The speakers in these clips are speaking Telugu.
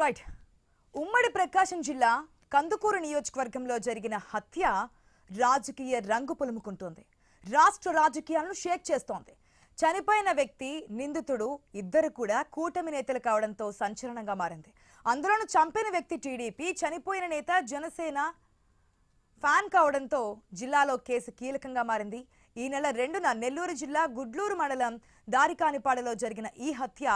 రైట్. ఉమ్మడి ప్రకాశం జిల్లా కందుకూరు నియోజకవర్గంలో జరిగిన హత్య రాజకీయ రంగు పులుముకుంటోంది. రాష్ట్ర రాజకీయాలను షేక్ చేస్తోంది. చనిపోయిన వ్యక్తి, నిందితుడు ఇద్దరు కూడా కూటమి నేతలు కావడంతో సంచలనంగా మారింది. అందులోనూ చంపిన వ్యక్తి టీడీపీ, చనిపోయిన నేత జనసేన ఫ్యాన్ కావడంతో జిల్లాలో కేసు కీలకంగా మారింది. ఈ నెల 2న నెల్లూరు జిల్లా గుడ్లూరు మండలం దారికానిపాడులో జరిగిన ఈ హత్య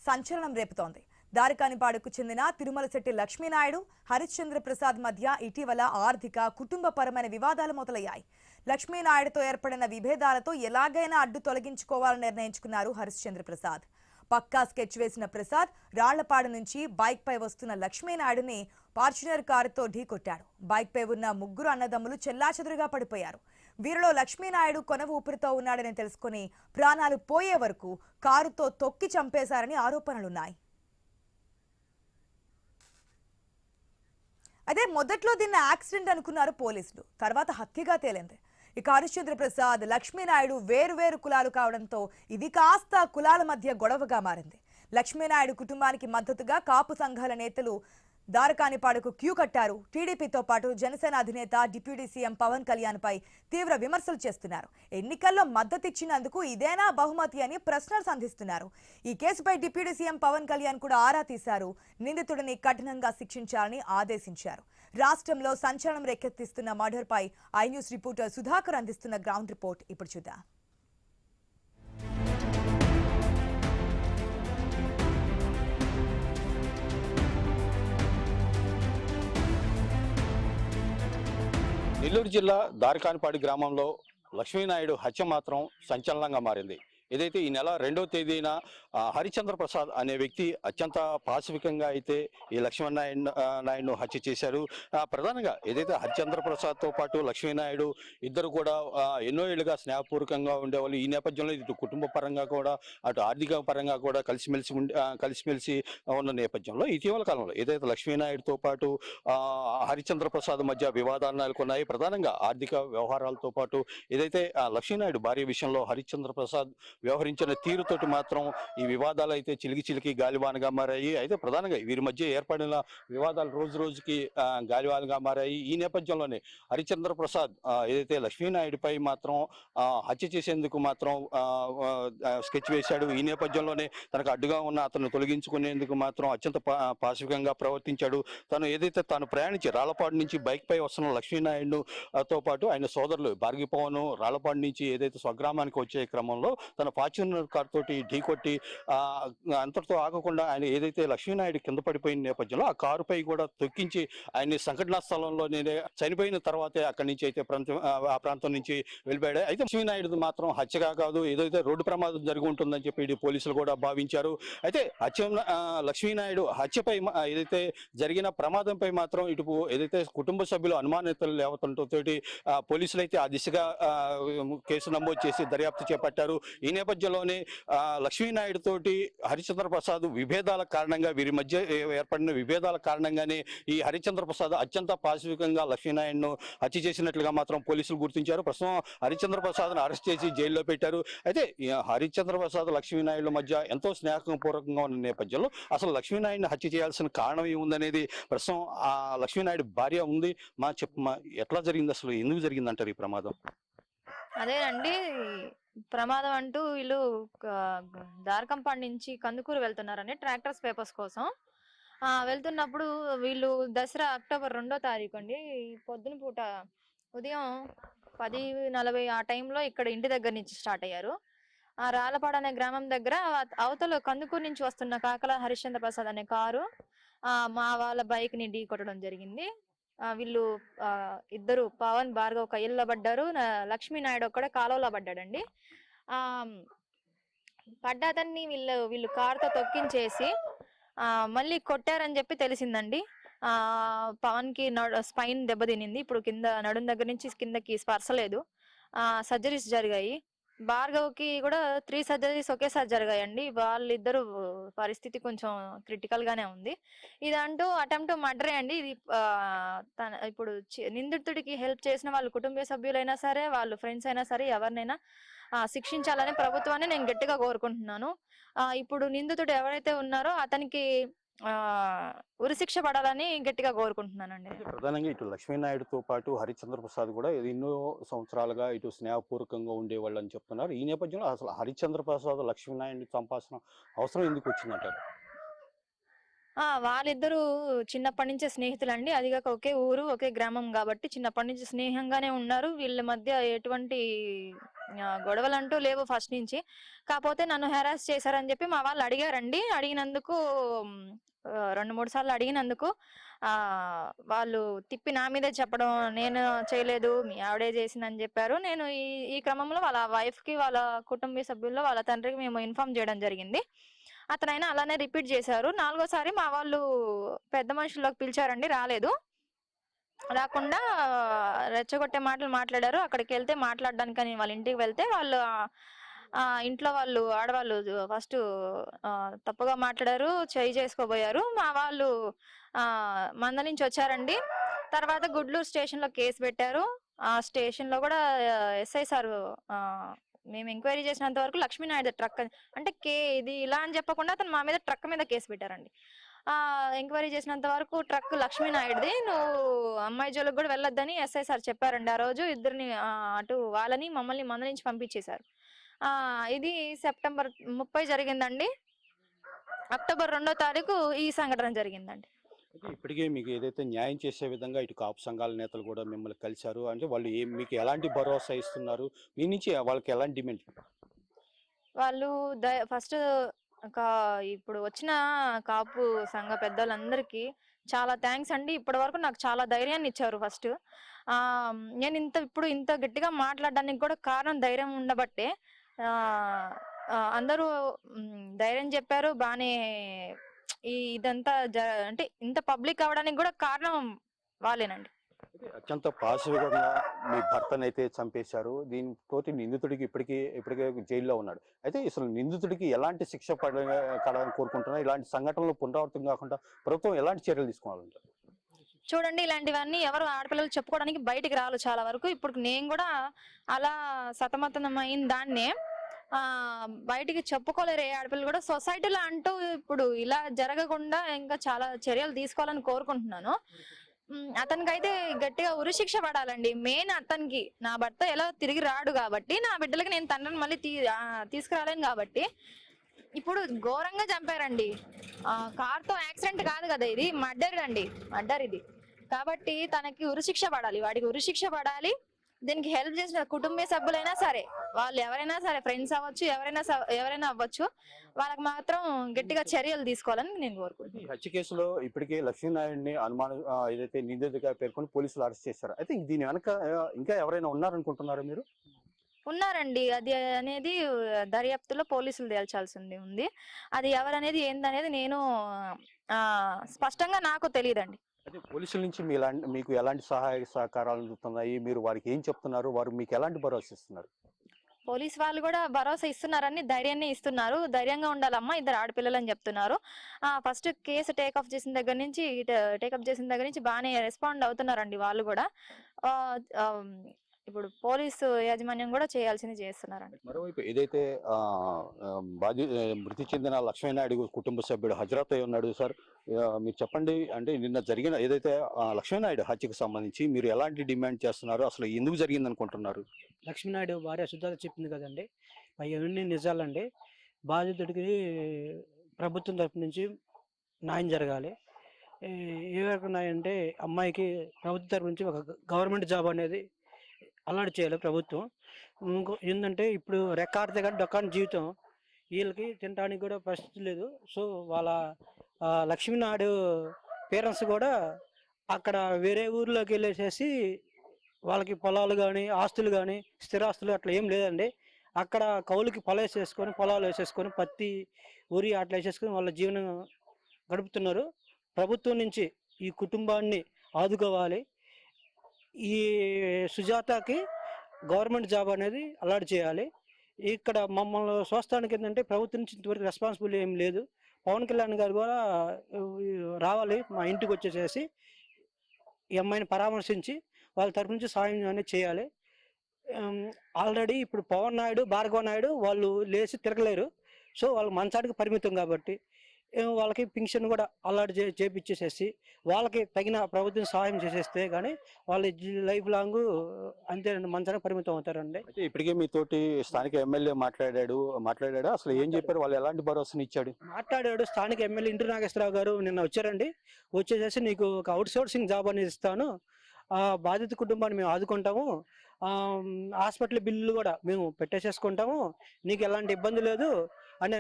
సంచలనం రేపుతోంది. దారికానిపాడుకు చెందిన తిరుమలశెట్టి లక్ష్మీనాయుడు, హరిశ్చంద్ర ప్రసాద్ మధ్య ఇటీవల ఆర్థిక, కుటుంబపరమైన వివాదాలు మొదలయ్యాయి. లక్ష్మీనాయుడుతో ఏర్పడిన విభేదాలతో ఎలాగైనా అడ్డు తొలగించుకోవాలని నిర్ణయించుకున్నారు హరిశ్చంద్ర ప్రసాద్. పక్కా స్కెచ్ వేసిన ప్రసాద్ రాళ్లపాడు నుంచి బైక్ పై వస్తున్న లక్ష్మీనాయుడుని ఫార్చునర్ కారుతో ఢీకొట్టాడు. బైక్ పై ఉన్న ముగ్గురు అన్నదమ్ములు చెల్లాచెదురుగా పడిపోయారు. వీరిలో లక్ష్మీనాయుడు కొన ఊపిరితో ఉన్నాడని తెలుసుకుని ప్రాణాలు పోయే వరకు కారుతో తొక్కి చంపేశారని ఆరోపణలున్నాయి. అదే మొదట్లో దీన్ని యాక్సిడెంట్ అనుకున్నారు పోలీసులు, తర్వాత హత్యగా తేలింది. ఇక హరిశ్చంద్ర ప్రసాద్, లక్ష్మీనాయుడు వేరు కులాలు కావడంతో ఇది కాస్త కులాల మధ్య గొడవగా మారింది. లక్ష్మీనాయుడు కుటుంబానికి మద్దతుగా కాపు సంఘాల నేతలు దారికానిపాడుకు క్యూ కట్టారు. టీడీపీతో పాటు జనసేన అధినేత డిప్యూటీ సీఎం పవన్ కళ్యాణ్ పై తీవ్ర విమర్శలు చేస్తున్నారు. ఎన్నికల్లో మద్దతిచ్చినందుకు ఇదేనా బహుమతి అని ప్రశ్నలు సంధిస్తున్నారు. ఈ కేసుపై డిప్యూటీ సీఎం పవన్ కళ్యాణ్ కూడా ఆరా తీశారు. నిందితుడిని కఠినంగా శిక్షించాలని ఆదేశించారు. రాష్ట్రంలో సంచలనం రేకెత్తిస్తున్న మర్డర్ పై ఐ న్యూస్ రిపోర్టర్ సుధాకర్ అందిస్తున్న గ్రౌండ్ రిపోర్ట్ ఇప్పుడు చూద్దాం. నెల్లూరు జిల్లా దారికానిపాడు గ్రామంలో లక్ష్మీనాయుడు హత్య మాత్రం సంచలనంగా మారింది. ఏదైతే ఈ నెల 2వ తేదీన హరిశ్చంద్ర ప్రసాద్ అనే వ్యక్తి అత్యంత పాశవికంగా అయితే ఈ లక్ష్మీనాయుడును హత్య చేశారు. ప్రధానంగా ఏదైతే హరిశ్చంద్ర ప్రసాద్తో పాటు లక్ష్మీనాయుడు ఇద్దరు కూడా ఎన్నో ఏళ్ళుగా స్నేహపూర్వకంగా ఉండేవాళ్ళు. ఈ నేపథ్యంలో ఇటు కుటుంబ పరంగా కూడా అటు ఆర్థిక పరంగా కూడా కలిసిమెలిసి ఉన్న నేపథ్యంలో ఇటీవల కాలంలో ఏదైతే లక్ష్మీనాయుడుతో పాటు హరిశ్చంద్ర ప్రసాద్ మధ్య వివాదాలు నెలకొన్నాయి. ప్రధానంగా ఆర్థిక వ్యవహారాలతో పాటు ఏదైతే లక్ష్మీనాయుడు భార్య విషయంలో హరిశ్చంద్ర ప్రసాద్ వ్యవహరించిన తీరుతోటి మాత్రం ఈ వివాదాలు అయితే చిలికి గాలివానగా మారాయి. అయితే ప్రధానంగా వీరి మధ్య ఏర్పడిన వివాదాలు రోజుకి గాలివానగా మారాయి. ఈ నేపథ్యంలోనే హరిశ్చంద్ర ప్రసాద్ ఏదైతే లక్ష్మీనాయుడిపై మాత్రం హత్య చేసేందుకు మాత్రం స్కెచ్ వేశాడు. ఈ నేపథ్యంలోనే తనకు అడ్డుగా ఉన్న అతను తొలగించుకునేందుకు మాత్రం అత్యంత పాశవికంగా ప్రవర్తించాడు. తాను ప్రయాణించి రాళ్లపాడు నుంచి బైక్ పై వస్తున్న లక్ష్మీనాయుడు తో పాటు ఆయన సోదరులు భార్గీపవన్ రాళ్లపాడు నుంచి ఏదైతే స్వగ్రామానికి వచ్చే క్రమంలో తన ఫార్చునర్ కార్ తోటి ఢీకొట్టి అంతటితో ఆగకుండా ఆయన ఏదైతే లక్ష్మీనాయుడు కింద పడిపోయిన నేపథ్యంలో ఆ కారుపై కూడా తొక్కించి ఆయన సంఘటనా స్థలంలోనే చనిపోయిన తర్వాతే అక్కడి నుంచి అయితే ఆ ప్రాంతం నుంచి వెళ్ళిపోయాడు. అయితే లక్ష్మీనాయుడు మాత్రం హత్యగా కాదు, ఏదైతే రోడ్డు ప్రమాదం జరిగి ఉంటుందని చెప్పి పోలీసులు కూడా భావించారు. అయితే లక్ష్మీనాయుడు హత్యపై ఏదైతే జరిగిన ప్రమాదంపై మాత్రం ఇటు ఏదైతే కుటుంబ సభ్యులు అనుమానితులు లేవతంతో పోలీసులు అయితే ఆ దిశగా కేసు నమోదు చేసి దర్యాప్తు చేపట్టారు. ఈ నేపథ్యంలోనే లక్ష్మీనాయుడు తోటి హరిశ్చంద్ర ప్రసాద్ విభేదాల కారణంగా వీరి మధ్య ఏర్పడిన విభేదాల కారణంగానే ఈ హరిశ్చంద్ర ప్రసాద్ అత్యంత పాశవికంగా లక్ష్మీనాయుడును హత్య చేసినట్లుగా మాత్రం పోలీసులు గుర్తించారు. ప్రస్తుతం హరిశ్చంద్ర ప్రసాద్ను అరెస్ట్ చేసి జైల్లో పెట్టారు. అయితే హరిశ్చంద్ర ప్రసాద్ లక్ష్మీనాయుడుల మధ్య ఎంతో స్నేహపూర్వకంగా ఉన్న నేపథ్యంలో అసలు లక్ష్మీనాయుడిని హత్య చేయాల్సిన కారణం ఏముందనేది ప్రస్తుతం ఆ లక్ష్మీనాయుడు భార్య ఉంది. ఎట్లా జరిగింది, అసలు ఎందుకు జరిగిందంటారు ఈ ప్రమాదం? అదేనండి, ప్రమాదం అంటూ వీళ్ళు దారకంపాడు నుంచి కందుకూరు వెళ్తున్నారని ట్రాక్టర్స్ పేపర్స్ కోసం వెళ్తున్నప్పుడు వీళ్ళు దసరా అక్టోబర్ 2వ తారీఖు అండి పొద్దున పూట ఉదయం 10:40 ఆ టైంలో ఇక్కడ ఇంటి దగ్గర నుంచి స్టార్ట్ అయ్యారు. ఆ రాళ్లపాడు అనే గ్రామం దగ్గర అవతల కందుకూరు నుంచి వస్తున్న కాకల హరిశ్చంద్ర ప్రసాద్ అనే కారు మా వాళ్ళ బైక్ ని ఢీ కొట్టడం జరిగింది. వీళ్ళు ఇద్దరు పవన్ భార్గవ్ కయ్యల్లో పడ్డారు. లక్ష్మీనాయుడు ఒక్కడే కాలువలో పడ్డాడండి. పడ్డాతన్ని వీళ్ళు కారుతో తొక్కించేసి మళ్ళీ కొట్టారని చెప్పి తెలిసిందండి. పవన్ కి స్పైన్ దెబ్బతినింది. ఇప్పుడు కింద నడుం దగ్గర నుంచి కిందకి స్పర్శ లేదు. సర్జరీస్ జరిగాయి. భార్గవ్కి కూడా 3 సర్జరీస్ ఒకేసారి జరిగాయండి. వాళ్ళిద్దరు పరిస్థితి కొంచెం క్రిటికల్ గానే ఉంది. ఇదంటూ అటెంప్ట్ మర్డరే అండి. ఇది ఇప్పుడు నిందితుడికి హెల్ప్ చేసిన వాళ్ళు కుటుంబ సభ్యులైనా సరే, వాళ్ళు ఫ్రెండ్స్ అయినా సరే, ఎవరినైనా శిక్షించాలని ప్రభుత్వాన్ని నేను గట్టిగా కోరుకుంటున్నాను. ఇప్పుడు నిందితుడు ఎవరైతే ఉన్నారో అతనికి ఉరిశిక్ష పడాలని గట్టిగా కోరుకుంటున్నానండి. ప్రధానంగా ఇటు లక్ష్మీనాయుడుతో పాటు హరిశ్చంద్ర ప్రసాద్ కూడా ఎన్నో సంవత్సరాలుగా ఇటు స్నేహపూర్వకంగా ఉండేవాళ్ళు అని చెప్తున్నారు. ఈ నేపథ్యంలో అసలు హరిశ్చంద్ర ప్రసాద్ లక్ష్మీనాయుడిని చంపాల్సిన అవసరం ఎందుకు వచ్చిందంటారు? వాళ్ళిద్దరూ చిన్నప్పటి నుంచే స్నేహితులండి. అది కాక ఒకే ఊరు, ఒకే గ్రామం కాబట్టి చిన్నప్పటి నుంచి స్నేహంగానే ఉన్నారు. వీళ్ళ మధ్య ఎటువంటి గొడవలంటూ లేవు ఫస్ట్ నుంచి. కాపోతే నన్ను హెరాస్ చేశారని చెప్పి మా వాళ్ళు అడిగారండి. అడిగినందుకు 2, 3 సార్లు అడిగినందుకు వాళ్ళు తిప్పి నా మీదే చెప్పడం, నేను చేయలేదు మీ ఆవిడే చేసిందని చెప్పారు. నేను ఈ ఈ క్రమంలో వాళ్ళ వైఫ్‌కి, వాళ్ళ కుటుంబ సభ్యుల్లో వాళ్ళ తండ్రికి మేము ఇన్ఫార్మ్ చేయడం జరిగింది. అతనైనా అలానే రిపీట్ చేశారు. 4గోసారి మా వాళ్ళు పెద్ద మనుషుల్లోకి పిలిచారండి, రాలేదు. రాకుండా రెచ్చగొట్టే మాటలు మాట్లాడారు. అక్కడికెళ్తే మాట్లాడడానికని వాళ్ళ ఇంటికి వెళ్తే వాళ్ళు ఇంట్లో వాళ్ళు ఆడవాళ్ళు ఫస్టు తప్పుగా మాట్లాడారు. చేయి చేసుకోబోయారు. మా వాళ్ళు మందలించొచ్చారండి. తర్వాత గుడ్లూరు స్టేషన్‌లో కేసు పెట్టారు. ఆ స్టేషన్‌లో కూడా ఎస్ఐ సారు మేము ఎంక్వైరీ చేసినంత వరకు లక్ష్మీనాయుడు ట్రక్ అంటే ఇది ఇలా అని చెప్పకుండా అతను మా మీద ట్రక్ మీద కేసు పెట్టారండి. ఎంక్వైరీ చేసినంత వరకు ట్రక్ లక్ష్మీనాయుడిది. నువ్వు అమ్మాయి జోలికి కూడా వెళ్ళొద్దని ఎస్ఐ సార్ చెప్పారండి. ఆ రోజు ఇద్దరిని అటు వాళ్ళని మమ్మల్ని మందలించి పంపించేశారు. ఇది సెప్టెంబర్ 30 జరిగిందండి. అక్టోబర్ 2వ తారీఖు ఈ సంఘటన జరిగిందండి. అయితే ఇప్పటికే మీకు ఏదైతే న్యాయం చేసే విధంగా ఇటు కాపు సంఘాల నేతలు కూడా మిమ్మల్ని కలిశారు అంటే వాళ్ళు మీకు ఎలాంటి భరోసా ఇస్తున్నారు? మీ నుంచి వాళ్ళకి ఎలాంటి డిమాండ్? వాళ్ళు ఫస్ట్ ఇప్పుడు వచ్చిన కాపు సంఘ పెద్దోళ్ళందరికీ చాలా థ్యాంక్స్ అండి. ఇప్పటి వరకు నాకు చాలా ధైర్యాన్ని ఇచ్చారు ఫస్ట్. నేను ఇప్పుడు ఇంత గట్టిగా మాట్లాడడానికి కూడా కారణం ధైర్యం ఉండబట్టే. అందరూ ధైర్యం చెప్పారు. బానే ఇదంతా అంటే ఇంత పబ్లిక్ అవ్వడానికి కూడా కారణం వాళ్ళేనండి. అత్యంత పాశవికంగా మీ భర్తనైతే చంపేశారు. దీనితోటి నిందితుడికి ఇప్పటికే జైల్లో ఉన్నాడు. అయితే అసలు నిందితుడికి ఎలాంటి శిక్ష పడాలని కోరుకుంటున్నారు? ఇలాంటి సంఘటనలు పునరావృతం కాకుండా ప్రభుత్వం ఎలాంటి చర్యలు తీసుకోవాలంటారు? చూడండి, ఇలాంటివన్నీ ఎవరు ఆడపిల్లలు చెప్పుకోవడానికి బయటికి రాలు చాలా వరకు. ఇప్పుడు నేను కూడా అలా సతమతమైన దాన్నే బయటికి చెప్పుకోలేరు ఏ ఆడపిల్లలు కూడా. సొసైటీలో అంటూ ఇప్పుడు ఇలా జరగకుండా ఇంకా చాలా చర్యలు తీసుకోవాలని కోరుకుంటున్నాను. అతనికైతే గట్టిగా ఉరిశిక్ష పడాలండి. మెయిన్ అతనికి, నా భర్త ఎలా తిరిగి రాడు కాబట్టి, నా బిడ్డలకి నేను తండ్రిని మళ్ళీ తీసుకురాలేను కాబట్టి. ఇప్పుడు ఘోరంగా చంపారండి. కార్తో యాక్సిడెంట్ కాదు కదా, ఇది మర్డర్ అండి, మర్డర్ ఇది. కాబట్టి తనకి ఉరిశిక్ష పడాలి, వాడికి ఉరిశిక్ష పడాలి. దీనికి హెల్ప్ చేసిన కుటుంబ సభ్యులైనా సరే, వాళ్ళు ఎవరైనా సరే, ఫ్రెండ్స్ అవ్వచ్చు, ఎవరైనా అవ్వచ్చు, వాళ్ళకి మాత్రం గట్టిగా చర్యలు తీసుకోవాలని నేను కోరుకుంటున్నాను. ఈ హత్య కేసులో ఇప్పటికే లక్ష్మీనాయుడిని అనుమానం ఏదైతే నిందితుడిగా పేర్కొని పోలీసులు అరెస్ట్ చేశారు. అయితే దీని వెనక ఇంకా ఎవరైనా ఉన్నారనుకుంటున్నారా మీరు? ఉన్నారండి. అది అనేది దర్యాప్తులో పోలీసులు తేల్చాల్సింది ఉంది. అది ఎవరనేది ఏందనేది నేను స్పష్టంగా నాకు తెలియదండి. అదే పోలీసుల నుంచి మీకు ఎలాంటి సహాయ సహకారాలు అందుతున్నాయి? మీరు వారికి ఏం చెప్తున్నారు? వారు మీకు ఎలాంటి భరోసా ఇస్తున్నారు? పోలీస్ వాళ్ళు కూడా భరోసా ఇస్తున్నారని ధైర్యాన్ని ఇస్తున్నారు. ధైర్యంగా ఉండాలమ్మా, ఇద్దరు ఆడపిల్లలు అని చెప్తున్నారు. ఫస్ట్ కేసు టేకప్ చేసిన దగ్గర నుంచి బాగానే రెస్పాండ్ అవుతున్నారండి వాళ్ళు కూడా. ఇప్పుడు పోలీసు యాజమాన్యం కూడా చేయాల్సింది చేస్తున్నారండి. మరోవైపు ఏదైతే మృతి చెందిన లక్ష్మీనాయుడు కుటుంబ సభ్యుడు హజరత్ అయి ఉన్నాడు సార్, మీరు చెప్పండి. అంటే నిన్న జరిగిన ఏదైతే లక్ష్మీనాయుడు హత్యకు సంబంధించి మీరు ఎలాంటి డిమాండ్ చేస్తున్నారు? అసలు ఎందుకు జరిగింది అనుకుంటున్నారు? లక్ష్మీనాయుడు భార్య సుధాత చెప్పింది కదండి, అవన్నీ నిజాలండి. బాధితుడికి ప్రభుత్వం తరపు నుంచి న్యాయం జరగాలి. ఏ వరకు న్యాయం అంటే, అమ్మాయికి ప్రభుత్వం తరపు నుంచి ఒక గవర్నమెంట్ జాబ్ అనేది అలాంటి చేయాలి ప్రభుత్వం. ఇంకో ఏంటంటే, ఇప్పుడు రెక్కాడితే కానీ డొక్కాని జీవితం, వీళ్ళకి తినడానికి కూడా పరిస్థితి లేదు. సో వాళ్ళ లక్ష్మీనాయుడు పేరెంట్స్ కూడా అక్కడ వేరే ఊర్లోకి వెళ్ళేసేసి వాళ్ళకి పొలాలు కానీ, ఆస్తులు కానీ, స్థిరాస్తులు అట్లా ఏం లేదండి. అక్కడ కౌలుకి పొలాలు వేసేసుకొని పత్తి, ఊరి అట్లా వేసేసుకొని వాళ్ళ జీవనం గడుపుతున్నారు. ప్రభుత్వం నుంచి ఈ కుటుంబాన్ని ఆదుకోవాలి. ఈ సుజాతకి గవర్నమెంట్ జాబ్ అనేది అలాట్ చేయాలి. ఇక్కడ మమ్మల్ని చూస్తానికి ఏంటంటే, ప్రభుత్వం నుంచి ఇంతవరకు రెస్పాన్సిబుల్ ఏం లేదు. పవన్ కళ్యాణ్ గారు కూడా రావాలి, మా ఇంటికి వచ్చేసేసి ఈ అమ్మాయిని పరామర్శించి వాళ్ళ తరపు నుంచి సాయం అనేది చేయాలి. ఆల్రెడీ ఇప్పుడు పవన్ నాయుడు, భార్గవ నాయుడు వాళ్ళు లేచి తిరగలేరు. సో వాళ్ళు మంచానికి పరిమితం కాబట్టి వాళ్ళకి పింఛన్ కూడా అలాట్ చేపించేసేసి వాళ్ళకి తగిన ప్రభుత్వం సహాయం చేసేస్తే కానీ వాళ్ళ లైఫ్ లాంగ్ అంతేనండి మంచానికి పరిమితం అవుతారండి. అయితే ఇప్పటికే మీతోటి స్థానిక ఎమ్మెల్యే మాట్లాడాడు అసలు ఏం చెప్పారు, వాళ్ళు ఎలాంటి భరోసాని ఇచ్చాడు? మాట్లాడాడు స్థానిక ఎమ్మెల్యే ఇంటూరు నాగేశ్వరరావు గారు నిన్న వచ్చారండి. వచ్చేసేసి నీకు ఒక అవుట్ సోర్సింగ్ జాబ్ అనేది ఇస్తాను, ఆ బాధిత కుటుంబాన్ని మేము ఆదుకుంటాము, హాస్పిటల్ బిల్లులు కూడా మేము పెట్టేసేసుకుంటాము, నీకు ఎలాంటి ఇబ్బంది లేదు అని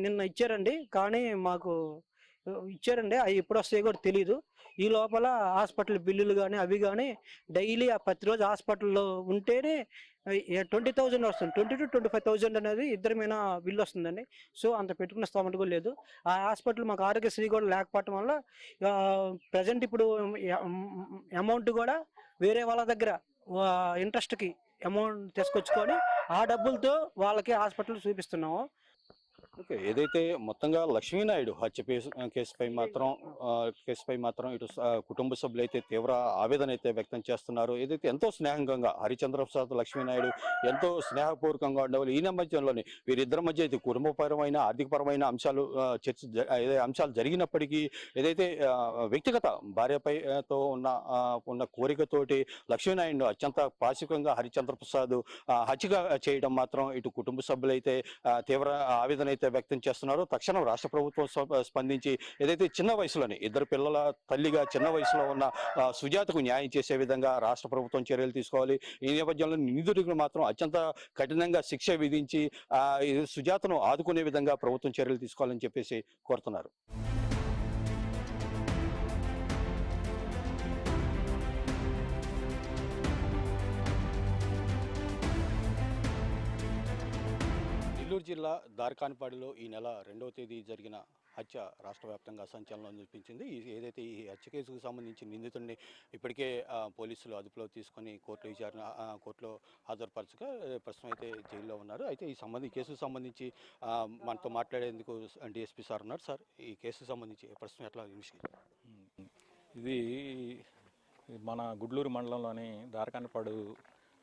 నిన్న ఇచ్చారండి. కానీ మాకు ఇచ్చారండి, అవి ఎప్పుడు వస్తాయో కూడా తెలియదు. ఈ లోపల హాస్పిటల్ బిల్లులు కానీ అవి కానీ డైలీ ప్రతిరోజు హాస్పిటల్లో ఉంటేనే 20,000 వస్తుంది. 20,000 to 25,000 అనేది ఇద్దరి మీద బిల్లు వస్తుందండి. సో అంత పెట్టుకున్న స్తోమత కూడా లేదు. ఆ హాస్పిటల్ మాకు ఆరోగ్యశ్రీ కూడా లేకపోవటం వల్ల ప్రజెంట్ ఇప్పుడు అమౌంట్ కూడా వేరే వాళ్ళ దగ్గర ఇంట్రెస్ట్కి అమౌంట్ తీసుకొచ్చుకొని ఆ డబ్బులతో వాళ్ళకి హాస్పిటల్ చూపిస్తున్నాము. ఓకే, ఏదైతే మొత్తంగా లక్ష్మీనాయుడు హత్య కేసుపై మాత్రం ఇటు కుటుంబ సభ్యులు అయితే తీవ్ర ఆవేదన అయితే వ్యక్తం చేస్తున్నారు. ఏదైతే ఎంతో స్నేహంగా హరిచంద్ర ప్రసాద్ లక్ష్మీనాయుడు ఎంతో స్నేహపూర్వకంగా ఉండేవాళ్ళు. ఈ నేపథ్యంలోనే వీరిద్దరి మధ్య అయితే కుటుంబపరమైన ఆర్థికపరమైన అంశాలు జరిగినప్పటికీ ఏదైతే వ్యక్తిగత భార్యపైతో ఉన్న కోరికతోటి లక్ష్మీనాయుడు అత్యంత పాశవికంగా హరిచంద్ర ప్రసాద్ హత్యగా చేయడం మాత్రం ఇటు కుటుంబ సభ్యులైతే తీవ్ర ఆవేదన అయితే వ్యక్తం చేస్తున్నారు. తక్షణం రాష్ట్ర ప్రభుత్వం స్పందించి ఏదైతే చిన్న వయసులోనే ఇద్దరు పిల్లల తల్లిగా చిన్న వయసులో ఉన్న సుజాతకు న్యాయం చేసే విధంగా రాష్ట్ర ప్రభుత్వం చర్యలు తీసుకోవాలి. ఈ నేపథ్యంలో నిందితుడికి మాత్రం అత్యంత కఠినంగా శిక్ష విధించి సుజాతను ఆదుకునే విధంగా ప్రభుత్వం చర్యలు తీసుకోవాలని చెప్పేసి కోరుతున్నారు. నెల్లూరు జిల్లా దార్కానిపాడిలో ఈ నెల 2వ తేదీ జరిగిన హత్య రాష్ట్ర వ్యాప్తంగా సంచలనం చూపించింది. ఏదైతే ఈ హత్య కేసుకు సంబంధించి నిందితుడిని ఇప్పటికే పోలీసులు అదుపులో తీసుకొని కోర్టులో హాజరుపరచగా ప్రస్తుతం అయితే జైల్లో ఉన్నారు. అయితే ఈ కేసుకు సంబంధించి మనతో మాట్లాడేందుకు డిఎస్పీ సార్ ఉన్నారు. సార్, ఈ కేసుకు సంబంధించి ప్రస్తుతం ఎట్లా ఇది మన గుడ్లూరు మండలంలోని దార్కానిపాడు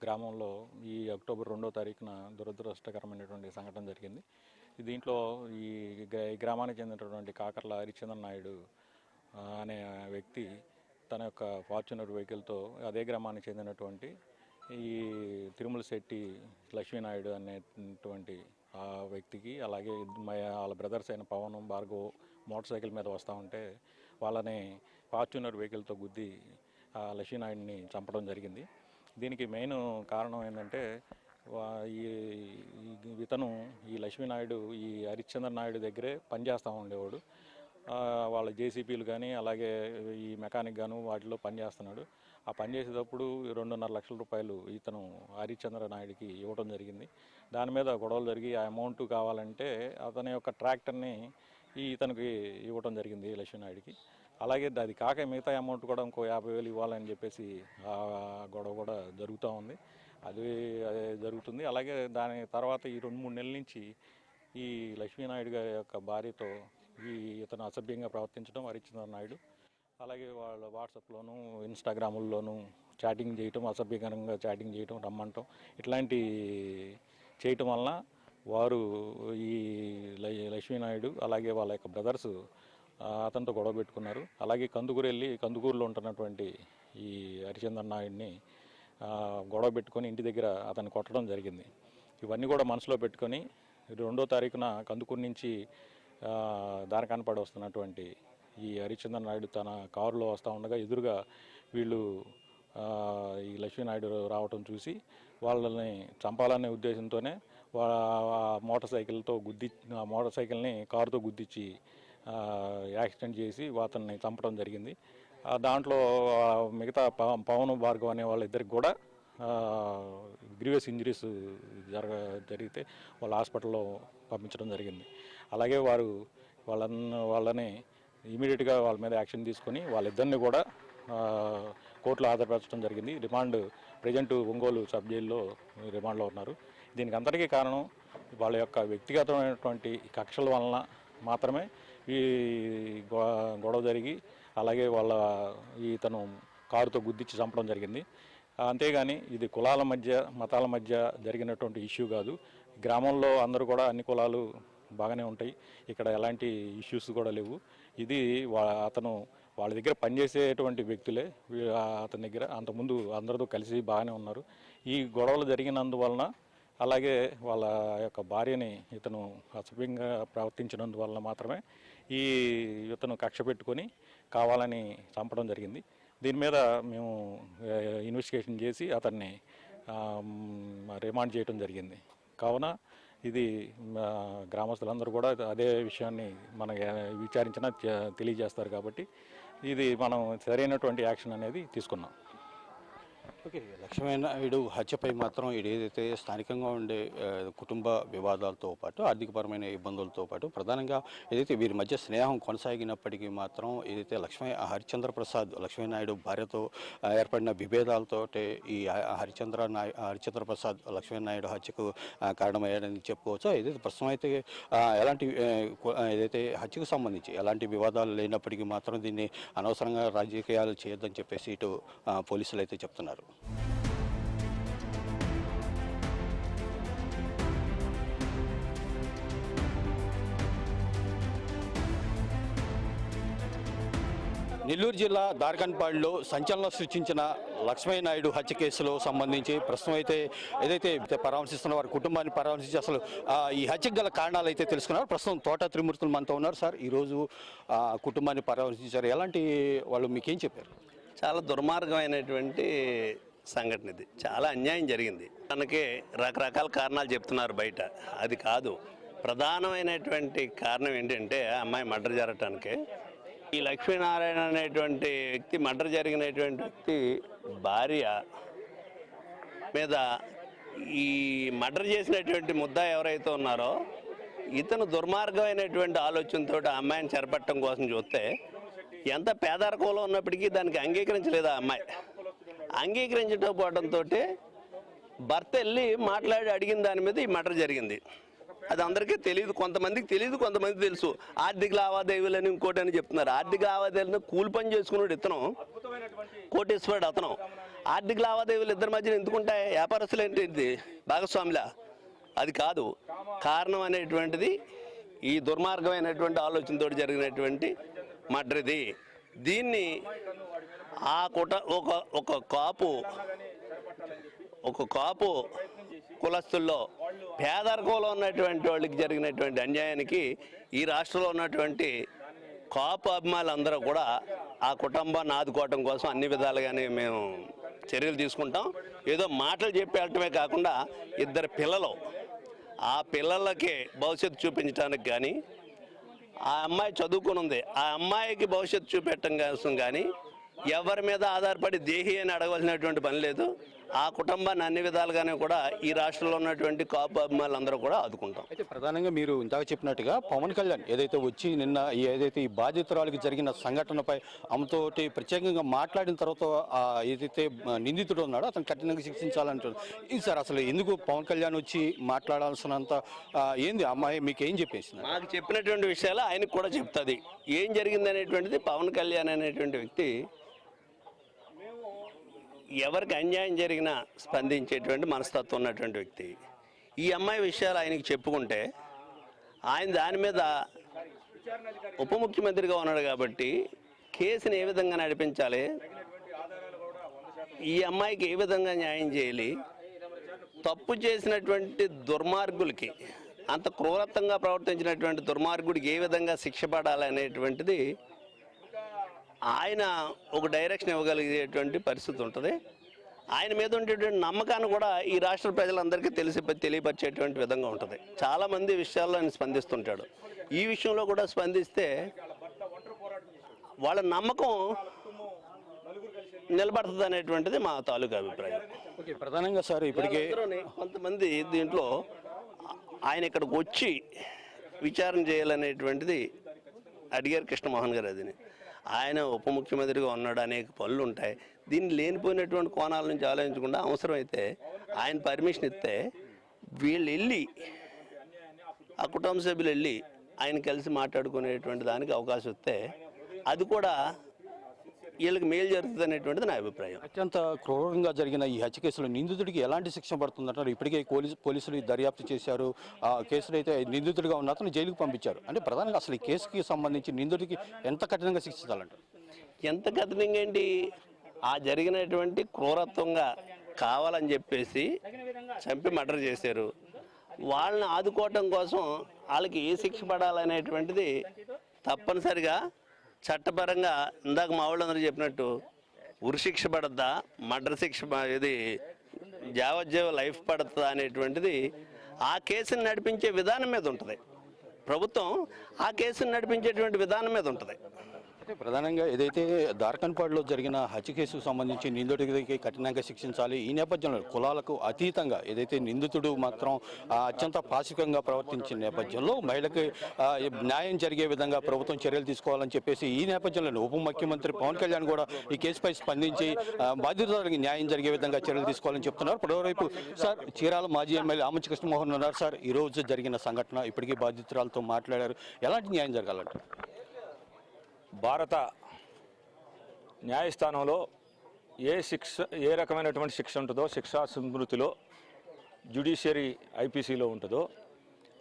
గ్రామంలో ఈ అక్టోబర్ 2వ తారీఖున దురదృష్టకరమైనటువంటి సంఘటన జరిగింది. దీంట్లో ఈ గ్రామానికి చెందినటువంటి కాకర్ల హరిచంద్ర నాయుడు అనే వ్యక్తి తన యొక్క ఫార్చునర్ వెహికల్తో అదే గ్రామానికి చెందినటువంటి ఈ తిరుమల శెట్టి లక్ష్మీనాయుడు అనేటువంటి ఆ వ్యక్తికి, అలాగే వాళ్ళ బ్రదర్స్ అయిన పవన్, భార్గవ్ మోటార్ సైకిల్ మీద వస్తూ ఉంటే వాళ్ళని ఫార్చునర్ వెహికల్తో గుద్ది లక్ష్మీనాయుడిని చంపడం జరిగింది. దీనికి మెయిన్ కారణం ఏంటంటే ఈ లక్ష్మీనాయుడు ఈ హరిశ్చంద్ర నాయుడు దగ్గరే పనిచేస్తూ ఉండేవాడు. వాళ్ళ జేసీపీలు కానీ అలాగే ఈ మెకానిక్ గాను వాటిలో పనిచేస్తున్నాడు. ఆ పనిచేసేటప్పుడు 2.5 లక్షల రూపాయలు ఇతను హరిశ్చంద్ర నాయుడికి ఇవ్వడం జరిగింది. దాని మీద గొడవలు జరిగి ఆ అమౌంట్ కావాలంటే అతని యొక్క ట్రాక్టర్ని ఇతనికి ఇవ్వడం జరిగింది లక్ష్మీనాయుడికి. అలాగే అది కాక మిగతా అమౌంట్ కూడా ఇంకో 50,000 ఇవ్వాలని చెప్పేసి ఆ గొడవ కూడా జరుగుతూ ఉంది. అదే జరుగుతుంది. అలాగే దాని తర్వాత ఈ 2-3 నెలల నుంచి ఈ లక్ష్మీనాయుడు గారి యొక్క భార్యతో ఇతను అసభ్యంగా ప్రవర్తించడం హరిచంద్ర నాయుడు, అలాగే వాళ్ళ వాట్సాప్లోను ఇన్స్టాగ్రాముల్లోనూ చాటింగ్ చేయటం, అసభ్యకరంగా చాటింగ్ చేయటం, రమ్మంటం, ఇట్లాంటి చేయటం వలన వారు ఈ లక్ష్మీనాయుడు అలాగే వాళ్ళ యొక్క బ్రదర్స్ అతనితో గొడవ పెట్టుకున్నారు. అలాగే కందుకూరులో ఉంటున్నటువంటి ఈ హరిచంద్ర నాయుడిని గొడవ పెట్టుకొని ఇంటి దగ్గర అతన్ని కొట్టడం జరిగింది. ఇవన్నీ కూడా మనసులో పెట్టుకొని 2వ తారీఖున కందుకూరు నుంచి దారకానపాడు వస్తున్నటువంటి ఈ హరిచంద్ర నాయుడు తన కారులో వస్తూ ఉండగా ఎదురుగా వీళ్ళు ఈ లక్ష్మీనాయుడు రావటం చూసి వాళ్ళని చంపాలనే ఉద్దేశంతోనే మోటార్ సైకిల్ని కారుతో గుద్దించి యాక్సిడెంట్ చేసి అతన్ని చంపడం జరిగింది. దాంట్లో మిగతా పవన్, భార్గవ్ అనే వాళ్ళిద్దరికి కూడా గ్రీవియస్ ఇంజరీస్ జరిగితే వాళ్ళ హాస్పిటల్లో పంపించడం జరిగింది. అలాగే వాళ్ళని ఇమీడియట్గా వాళ్ళ మీద యాక్షన్ తీసుకొని వాళ్ళిద్దరిని కూడా కోర్టులో హాజరుపరచడం జరిగింది. ప్రజెంట్ ఒంగోలు సబ్ జైల్లో రిమాండ్లో ఉన్నారు. దీనికి అందరికీ కారణం వాళ్ళ యొక్క వ్యక్తిగతమైనటువంటి కక్షల వలన మాత్రమే ఈ గొడవ జరిగి అలాగే ఇతను కారుతో గుద్దించి చంపడం జరిగింది. అంతేగాని ఇది కులాల మధ్య, మతాల మధ్య జరిగినటువంటి ఇష్యూ కాదు. గ్రామంలో అందరూ కూడా అన్ని కులాలు బాగానే ఉంటాయి, ఇక్కడ ఎలాంటి ఇష్యూస్ కూడా లేవు. ఇది అతను వాళ్ళ దగ్గర పనిచేసేటువంటి వ్యక్తులే. అతని దగ్గర అంతకుముందు అందరితో కలిసి బాగానే ఉన్నారు. ఈ గొడవలు జరిగినందువలన అలాగే వాళ్ళ యొక్క భార్యని ఇతను అసభ్యంగా ప్రవర్తించినందువలన మాత్రమే ఇతను కక్ష పెట్టుకొని కావాలని చంపడం జరిగింది. దీని మీద మేము ఇన్వెస్టిగేషన్ చేసి అతన్ని రిమాండ్ చేయడం జరిగింది. కావున ఇది గ్రామస్తులందరూ కూడా అదే విషయాన్ని మన విచారించినా తెలియజేస్తారు కాబట్టి ఇది మనం సరైనటువంటి యాక్షన్ అనేది తీసుకున్నాం. ఓకే, లక్ష్మీనాయుడు హత్యపై మాత్రం ఏదైతే స్థానికంగా ఉండే కుటుంబ వివాదాలతో పాటు ఆర్థికపరమైన ఇబ్బందులతో పాటు ప్రధానంగా ఏదైతే వీరి మధ్య స్నేహం కొనసాగినప్పటికీ మాత్రం ఏదైతే హరిచంద్ర ప్రసాద్ లక్ష్మీనాయుడు భార్యతో ఏర్పడిన విభేదాలతో ఈ హరిచంద్ర ప్రసాద్ లక్ష్మీనాయుడు హత్యకు కారణమయ్యాడని చెప్పుకోవచ్చు. ఏదైతే ప్రస్తుతం అయితే ఎలాంటి ఏదైతే హత్యకు సంబంధించి ఎలాంటి వివాదాలు లేనప్పటికీ మాత్రం దీన్ని అనవసరంగా రాజకీయాలు చేయొద్దని చెప్పేసి ఇటు పోలీసులు అయితే చెప్తున్నారు. నెల్లూరు జిల్లా దార్కన్పాడులో సంచలనం సృష్టించిన లక్ష్మీనాయుడు హత్య కేసులో సంబంధించి ప్రస్తుతం అయితే ఏదైతే పరామర్శిస్తున్న వారి కుటుంబాన్ని పరామర్శించి అసలు ఈ హత్యకు గల కారణాలు అయితే తెలుసుకున్నారు. ప్రస్తుతం తోట త్రిమూర్తులు మనతో ఉన్నారు. సార్, ఈరోజు కుటుంబాన్ని పరామర్శించారు, ఎలాంటి వాళ్ళు మీకేం చెప్పారు? చాలా దుర్మార్గమైనటువంటి సంఘటన ఇది. చాలా అన్యాయం జరిగింది. తనకి రకరకాల కారణాలు చెప్తున్నారు బయట, అది కాదు. ప్రధానమైనటువంటి కారణం ఏంటంటే అమ్మాయి మర్డర్ జరగటానికి ఈ లక్ష్మీనారాయణ అనేటువంటి వ్యక్తి మర్డర్ జరిగినటువంటి వ్యక్తి భార్య మీద ఈ మర్డర్ చేసినటువంటి ముద్దా ఎవరైతే ఉన్నారో ఇతను దుర్మార్గమైనటువంటి ఆలోచనతో ఆ అమ్మాయిని చెరపట్టడం కోసం చూస్తే ఎంత పేదరికంలో ఉన్నప్పటికీ దానికి అంగీకరించలేదు ఆ అమ్మాయి. అంగీకరించకపోవడంతో భర్త వెళ్ళి మాట్లాడి అడిగిన దాని మీద ఈ మర్డర్ జరిగింది. అది అందరికీ తెలియదు, కొంతమందికి తెలియదు, కొంతమంది తెలుసు. ఆర్థిక లావాదేవీలని ఇంకోటి అని చెప్తున్నారు. ఆర్థిక లావాదేవీలను కూలి పని చేసుకున్నాడు ఇతను, కోటేశ్వరుడు అతను. ఆర్థిక లావాదేవీలు ఇద్దరి మధ్యన ఎందుకుంటాయి? వ్యాపారస్తులు ఏంటి భాగస్వామిలా? అది కాదు. కారణం అనేటువంటిది ఈ దుర్మార్గమైనటువంటి ఆలోచనతో జరిగినటువంటి మర్డర్ ఇది. దీన్ని ఒక కాపు కులస్తుల్లో పేదరికంలో ఉన్నటువంటి వాళ్ళకి జరిగినటువంటి అన్యాయానికి ఈ రాష్ట్రంలో ఉన్నటువంటి కాపు అభిమానులందరూ కూడా ఆ కుటుంబాన్ని ఆదుకోవటం కోసం అన్ని విధాలుగానే మేము చర్యలు తీసుకుంటాం. ఏదో మాటలు చెప్పి వెళ్ళటమే కాకుండా ఇద్దరు పిల్లలు, ఆ పిల్లలకి భవిష్యత్తు చూపించడానికి కానీ, ఆ అమ్మాయి చదువుకుని ఉంది, ఆ అమ్మాయికి భవిష్యత్తు చూపెట్టడం కోసం కానీ ఎవరి మీద ఆధారపడి దేహి అని అడగవలసినటువంటి పని లేదు. ఆ కుటుంబాన్ని అన్ని విధాలుగానే కూడా ఈ రాష్ట్రంలో ఉన్నటువంటి కాపు అభిమానులందరూ కూడా ఆదుకుంటాం. అయితే ప్రధానంగా మీరు ఇందాక చెప్పినట్టుగా పవన్ కళ్యాణ్ ఏదైతే వచ్చి నిన్న ఏదైతే ఈ బాధితురాలకు జరిగిన సంఘటనపై ఆమెతోటి ప్రత్యేకంగా మాట్లాడిన తర్వాత ఏదైతే నిందితుడు ఉన్నాడో అతను కఠినంగా శిక్షించాలంటారు. ఇది సార్, అసలు ఎందుకు పవన్ కళ్యాణ్ వచ్చి మాట్లాడాల్సినంత ఏంది అమ్మాయి మీకు ఏం చెప్పేసింది? నాకు చెప్పినటువంటి విషయాలు ఆయనకు కూడా చెప్తుంది. ఏం జరిగింది అనేటువంటిది పవన్ కళ్యాణ్ అనేటువంటి వ్యక్తి ఎవరికి అన్యాయం జరిగినా స్పందించేటువంటి మనస్తత్వం ఉన్నటువంటి వ్యక్తి. ఈ అమ్మాయి విషయాలు ఆయనకి చెప్పుకుంటే ఆయన దాని మీద ఉప ముఖ్యమంత్రిగా ఉన్నాడు కాబట్టి కేసుని ఏ విధంగా నడిపించాలి, ఈ అమ్మాయికి ఏ విధంగా న్యాయం చేయాలి, తప్పు చేసినటువంటి దుర్మార్గులకి, అంత క్రూరత్వంగా ప్రవర్తించినటువంటి దుర్మార్గుడికి ఏ విధంగా శిక్ష పడాలి అనేటువంటిది ఆయన ఒక డైరెక్షన్ ఇవ్వగలిగేటువంటి పరిస్థితి ఉంటుంది. ఆయన మీద ఉండేటువంటి నమ్మకాన్ని కూడా ఈ రాష్ట్ర ప్రజలందరికీ తెలియపరిచేటువంటి విధంగా ఉంటుంది. చాలామంది విషయాల్లో ఆయన స్పందిస్తుంటాడు. ఈ విషయంలో కూడా స్పందిస్తే వాళ్ళ నమ్మకం నిలబడుతుంది అనేటువంటిది మా తాలూకా అభిప్రాయం. ఓకే, ప్రధానంగా సార్ ఇప్పటికే కొంతమంది దీంట్లో ఆయన ఇక్కడికి వచ్చి విచారణ చేయాలనేటువంటిది అడిగారు కృష్ణమోహన్ గారు. అదిని ఆయన ఉప ముఖ్యమంత్రిగా ఉన్నాడు, అనేక పనులు ఉంటాయి. దీన్ని లేనిపోయినటువంటి కోణాల నుంచి ఆలోచించకుండా అవసరమైతే ఆయన పర్మిషన్ ఇస్తే వీళ్ళు వెళ్ళి, ఆ కుటుంబ సభ్యులు వెళ్ళి ఆయన కలిసి మాట్లాడుకునేటువంటి దానికి అవకాశం ఇస్తే అది కూడా వీళ్ళకి మేలు జరుగుతుంది అనేటువంటిది నా అభిప్రాయం. అత్యంత క్రూరంగా జరిగిన ఈ హత్య కేసులో నిందితుడికి ఎలాంటి శిక్ష పడుతుందంటారు? ఇప్పటికే పోలీసులు దర్యాప్తు చేశారు. ఆ కేసులో అయితే నిందితుడిగా ఉన్న అతను జైలుకు పంపించారు. అంటే ప్రధానంగా అసలు ఈ కేసుకి సంబంధించి నిందితుడికి ఎంత కఠినంగా శిక్షించాలంటారు? ఎంత కఠినంగా ఏంటి, ఆ జరిగినటువంటి క్రూరత్వంగా కావాలని చెప్పేసి చంపి మర్డర్ చేశారు. వాళ్ళని ఆదుకోవటం కోసం వాళ్ళకి ఏ శిక్ష పడాలనేటువంటిది తప్పనిసరిగా చట్టపరంగా ఇందాక మా వాళ్ళందరూ చెప్పినట్టు ఉరి శిక్ష పడద్దా, మర్డర్ శిక్ష ఇది యావజ్జీవ లైఫ్ పడుతుందా అనేటువంటిది ఆ కేసుని నడిపించే విధానం మీద ఉంటుంది. ప్రభుత్వం ఆ కేసుని నడిపించేటువంటి విధానం మీద ఉంటుంది. అయితే ప్రధానంగా ఏదైతే దార్కన్పాడులో జరిగిన హత్య కేసుకు సంబంధించి నిందితుడికి కఠినంగా శిక్షించాలి. ఈ నేపథ్యంలో కులాలకు అతీతంగా ఏదైతే నిందితుడు మాత్రం అత్యంత పాశవికంగా ప్రవర్తించిన నేపథ్యంలో మహిళకి న్యాయం జరిగే విధంగా ప్రభుత్వం చర్యలు తీసుకోవాలని చెప్పేసి ఈ నేపథ్యంలో ఉప ముఖ్యమంత్రి పవన్ కళ్యాణ్ కూడా ఈ కేసుపై స్పందించి బాధితులకు న్యాయం జరిగే విధంగా చర్యలు తీసుకోవాలని చెప్తున్నారు. మరోవైపు సార్ చీరాల మాజీ ఎమ్మెల్యే ఆమంచి కృష్ణమోహన్ ఉన్నారు. సార్ ఈ రోజు జరిగిన సంఘటన ఇప్పటికీ బాధితురాలతో మాట్లాడారు. ఎలాంటి న్యాయం జరగాలంటారు? భారత న్యాయస్థానంలో ఏ రకమైనటువంటి శిక్ష ఉంటుందో, శిక్షా స్మృతిలో జ్యుడిషియరీ ఐపీసీలో ఉంటుందో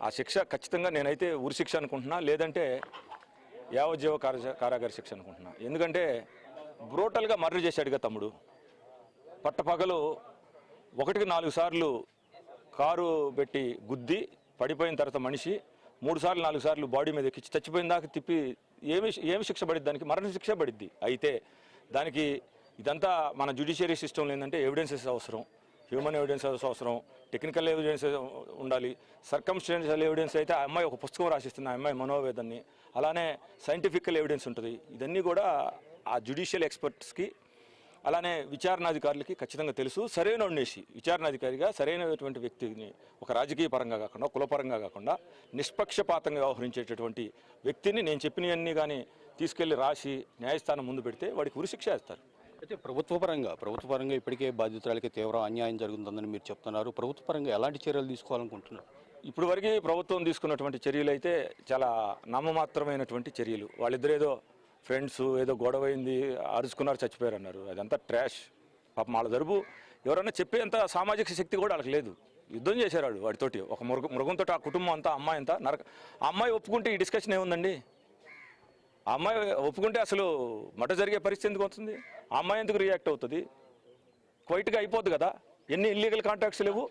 ఆ శిక్ష ఖచ్చితంగా నేనైతే ఉరి శిక్ష అనుకుంటున్నా, లేదంటే యావజ్జీవ కారాగార శిక్ష అనుకుంటున్నా. ఎందుకంటే బ్రూటల్గా మర్డర్ చేశాడుగా తమ్ముడు. పట్టపగలు 1-4 సార్లు కారు పెట్టి గుద్ది పడిపోయిన తర్వాత మనిషి 3 సార్లు 4 సార్లు బాడీ మీద ఎక్కించి చచ్చిపోయిన దాకా తిప్పి ఏమి శిక్ష పడిద్ది? దానికి మరణ శిక్ష పడిద్ది. అయితే దానికి ఇదంతా మన జ్యుడిషియరీ సిస్టంలో ఏంటంటే ఎవిడెన్సెస్ అవసరం, హ్యూమన్ ఎవిడెన్సెస్ అవసరం, టెక్నికల్ ఎవిడెన్స్ ఉండాలి. సర్కమ్స్టెన్షియల్ ఎవిడెన్స్ అయితే ఆ అమ్మాయి ఒక పుస్తకం రాసిస్తుంది, ఆ అమ్మాయి మనోవేదన్ని. అలానే సైంటిఫికల్ ఎవిడెన్స్ ఉంటుంది. ఇదన్నీ కూడా ఆ జ్యుడిషియల్ ఎక్స్పర్ట్స్కి అలానే విచారణాధికారులకి ఖచ్చితంగా తెలుసు. సరైన విచారణాధికారిగా సరైనటువంటి వ్యక్తిని, ఒక రాజకీయ పరంగా కాకుండా కులపరంగా కాకుండా నిష్పక్షపాతంగా వ్యవహరించేటటువంటి వ్యక్తిని నేను చెప్పినవన్నీ కానీ తీసుకెళ్లి రాసి న్యాయస్థానం ముందు పెడితే వాడికి ఉరిశిక్ష వేస్తారు. అయితే ప్రభుత్వపరంగా ఇప్పటికే బాధితురాలకి తీవ్ర అన్యాయం జరుగుతుందని మీరు చెప్తున్నారు. ప్రభుత్వపరంగా ఎలాంటి చర్యలు తీసుకోవాలనుకుంటున్నారు? ఇప్పుడు వరకు ప్రభుత్వం తీసుకున్నటువంటి చర్యలు అయితే చాలా నామమాత్రమైనటువంటి చర్యలు. వాళ్ళిద్దరేదో ఫ్రెండ్స్ ఏదో గొడవైంది, అరుచుకున్నారు, చచ్చిపోయారు అన్నారు. అదంతా ట్రాష్. పాపం వాళ్ళ జరుపు ఎవరన్నా చెప్పేంత సామాజిక శక్తి కూడా వాళ్ళకి లేదు. యుద్ధం చేశారు వాడితోటి, ఒక మృగంతో ఆ కుటుంబం అంతా, అమ్మాయి అంతా ఆ అమ్మాయి ఒప్పుకుంటే ఈ డిస్కషన్ ఏముందండి? ఆ అమ్మాయి ఒప్పుకుంటే అసలు మట జరిగే పరిస్థితి ఎందుకు వస్తుంది? ఆ అమ్మాయి ఎందుకు రియాక్ట్ అవుతుంది? క్వైట్గా అయిపోద్ది కదా. ఎన్ని ఇల్లీగల్ కాంటాక్ట్స్ లేవు.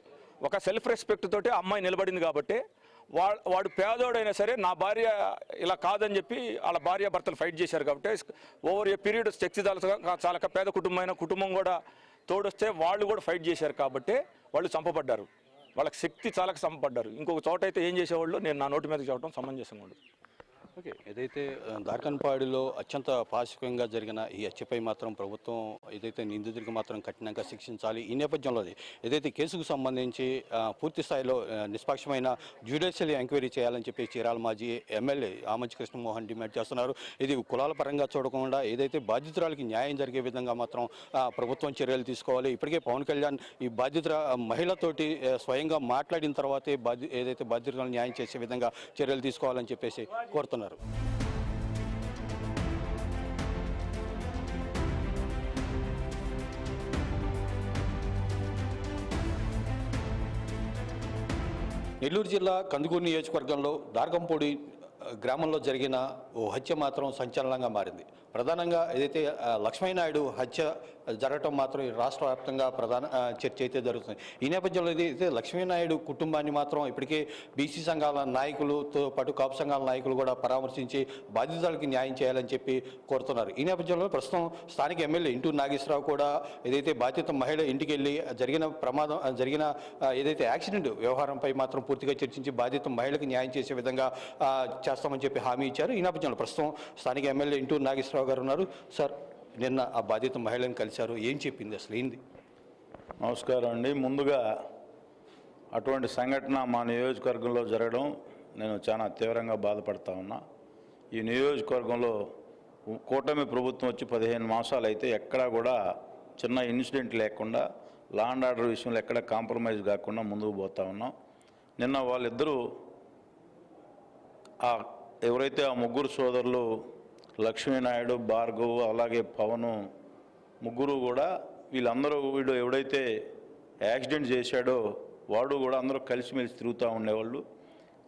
ఒక సెల్ఫ్ రెస్పెక్ట్ తోటి అమ్మాయి నిలబడింది కాబట్టి వాడు పేదోడైనా సరే నా భార్య ఇలా కాదని చెప్పి వాళ్ళ భార్య భర్తలు ఫైట్ చేశారు కాబట్టి ఓవర్ ఏ పీరియడ్ శక్తి చాలక పేద కుటుంబం కూడా తోడొస్తే వాళ్ళు కూడా ఫైట్ చేశారు కాబట్టి వాళ్ళు చంపబడ్డారు. వాళ్ళకి శక్తి చాలక చంపబడ్డారు. ఇంకొక చోట అయితే ఏం చేసేవాళ్ళు నేను నా నోటి మీదకి చెప్పడం సమంజసం ఉండదు. ఓకే, ఏదైతే దార్కన్పాడులో అత్యంత పాశవికంగా జరిగిన ఈ హత్యపై మాత్రం ప్రభుత్వం ఏదైతే నిందితుడికి మాత్రం కఠినంగా శిక్షించాలి. ఈ నేపథ్యంలో ఏదైతే కేసుకు సంబంధించి పూర్తి స్థాయిలో నిష్పక్షమైన జ్యుడిషియల్ ఎంక్వైరీ చేయాలని చెప్పి చీరాల మాజీ ఎమ్మెల్యే ఆమంచి కృష్ణమోహన్ డిమాండ్ చేస్తున్నారు. ఇది కులాల పరంగా చూడకుండా ఏదైతే బాధితురాలకి న్యాయం జరిగే విధంగా మాత్రం ప్రభుత్వం చర్యలు తీసుకోవాలి. ఇప్పటికే పవన్ కళ్యాణ్ ఈ మహిళతోటి స్వయంగా మాట్లాడిన తర్వాతే ఏదైతే బాధితురాలు న్యాయం చేసే విధంగా చర్యలు తీసుకోవాలని చెప్పేసి కోరుతున్నారు. నెల్లూరు జిల్లా కందుకూరు నియోజకవర్గంలో దార్కంపూడి గ్రామంలో జరిగిన ఓ హత్య మాత్రం సంచలనంగా మారింది. ప్రధానంగా ఏదైతే లక్ష్మీనాయుడు హత్య జరగటం మాత్రం రాష్ట్ర వ్యాప్తంగా ప్రధాన చర్చ అయితే జరుగుతుంది. ఈ నేపథ్యంలో అయితే లక్ష్మీనాయుడు కుటుంబాన్ని మాత్రం ఇప్పటికే బీసీ సంఘాల నాయకులతో పాటు కాపు సంఘాల నాయకులు కూడా పరామర్శించి బాధితులకి న్యాయం చేయాలని చెప్పి కోరుతున్నారు. ఈ నేపథ్యంలో ప్రస్తుతం స్థానిక ఎమ్మెల్యే ఇంటూరు నాగేశ్వరరావు కూడా ఏదైతే బాధిత మహిళ ఇంటికి వెళ్ళి జరిగిన ఏదైతే యాక్సిడెంట్ వ్యవహారంపై మాత్రం పూర్తిగా చర్చించి బాధిత మహిళకి న్యాయం చేసే విధంగా చేస్తామని చెప్పి హామీ ఇచ్చారు. ఈ నేపథ్యంలో ప్రస్తుతం స్థానిక ఎమ్మెల్యే ఇంటూరు నాగేశ్వరరావు గారు ఉన్నారు. సార్, నిన్న ఆ బాధిత మహిళను కలిశారు, ఏం చెప్పింది, అసలు ఏంది? నమస్కారం అండి. ముందుగా అటువంటి సంఘటన మా నియోజకవర్గంలో జరగడం నేను చాలా తీవ్రంగా బాధపడతా ఉన్నా. ఈ నియోజకవర్గంలో కూటమి ప్రభుత్వం వచ్చి 15 మాసాలు అయితే ఎక్కడా కూడా చిన్న ఇన్సిడెంట్ లేకుండా లా అండ్ ఆర్డర్ విషయంలో ఎక్కడ కాంప్రమైజ్ కాకుండా ముందుకు పోతా ఉన్నాం. నిన్న వాళ్ళిద్దరూ ఎవరైతే ఆ ముగ్గురు సోదరులు లక్ష్మీనాయుడు, భార్గవ్, అలాగే పవను ముగ్గురు కూడా వీళ్ళందరూ వీడు ఎవడైతే యాక్సిడెంట్ చేశాడో వాడు కూడా అందరూ కలిసిమెలిసి తిరుగుతూ ఉండేవాళ్ళు.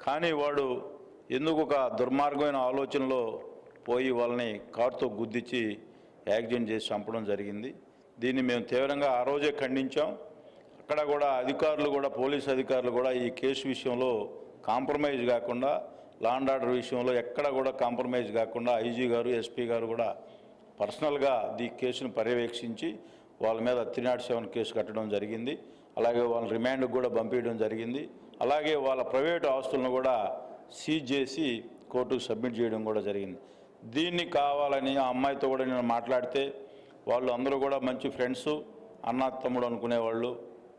కానీ వాడు ఎందుకు ఒక దుర్మార్గమైన ఆలోచనలో పోయి వాళ్ళని కారుతో గుద్దించి యాక్సిడెంట్ చేసి చంపడం జరిగింది. దీన్ని మేము తీవ్రంగా ఆ రోజే ఖండించాం. అక్కడ కూడా అధికారులు కూడా, పోలీస్ అధికారులు కూడా ఈ కేసు విషయంలో కాంప్రమైజ్ కాకుండా, లా అండ్ ఆర్డర్ విషయంలో ఎక్కడ కూడా కాంప్రమైజ్ కాకుండా ఐజీ గారు, ఎస్పీ గారు కూడా పర్సనల్గా ఈ కేసును పర్యవేక్షించి వాళ్ళ మీద 307 కేసు కట్టడం జరిగింది. అలాగే వాళ్ళ రిమాండ్కి కూడా పంపించడం జరిగింది. అలాగే వాళ్ళ ప్రైవేటు ఆస్తులను కూడా సీజ్ చేసి కోర్టుకు సబ్మిట్ చేయడం కూడా జరిగింది. దీన్ని కావాలని ఆ అమ్మాయితో కూడా నేను మాట్లాడితే వాళ్ళు అందరూ కూడా మంచి ఫ్రెండ్స్, అన్న తమ్ముడు అనుకునేవాళ్ళు.